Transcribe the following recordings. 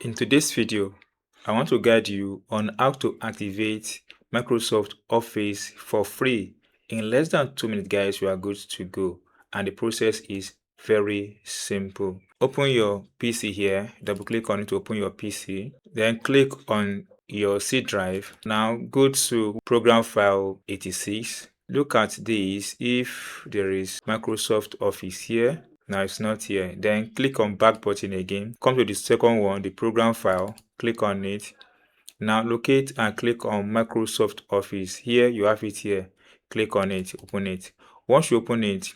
In today's video, I want to guide you on how to activate Microsoft Office for free. In less than 2 minutes, guys, you are good to go. And the process is very simple. Open your PC here, double click on it to open your PC. Then click on your C drive. Now go to program file 86. Look at this if there is Microsoft Office here. Now it's not here. Then click on back button again. Come to the second one, the program file. Click on it. Now locate and click on Microsoft Office. Here you have it here. Click on it, open it. Once you open it,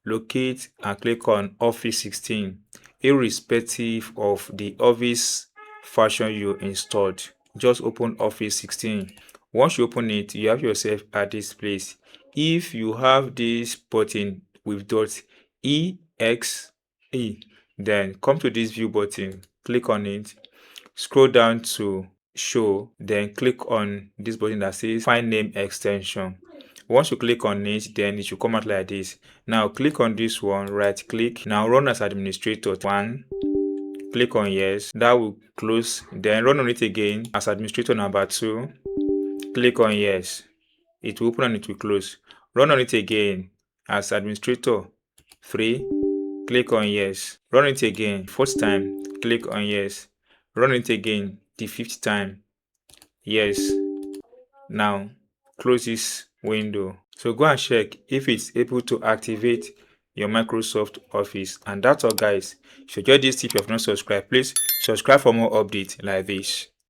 locate and click on Office 16, irrespective of the Office version you installed. Just open Office 16. Once you open it, you have yourself at this place. If you have this button with .exe, then come to this view button, click on it, scroll down to show, then click on this button that says file name extension. Once you click on it, then it should come out like this. Now click on this one, right click. Now run as administrator 1. Click on yes. That will close. Then run on it again as administrator number 2. Click on yes. It will open and it will close. Run on it again as administrator 3. Click on yes. Run it again. First time, click on yes. Run it again the 5th time. Yes. Now close this window. So go and check if it's able to activate your Microsoft Office. And that's all, guys. If you enjoyed this tip, you have not subscribed, please subscribe for more updates like this.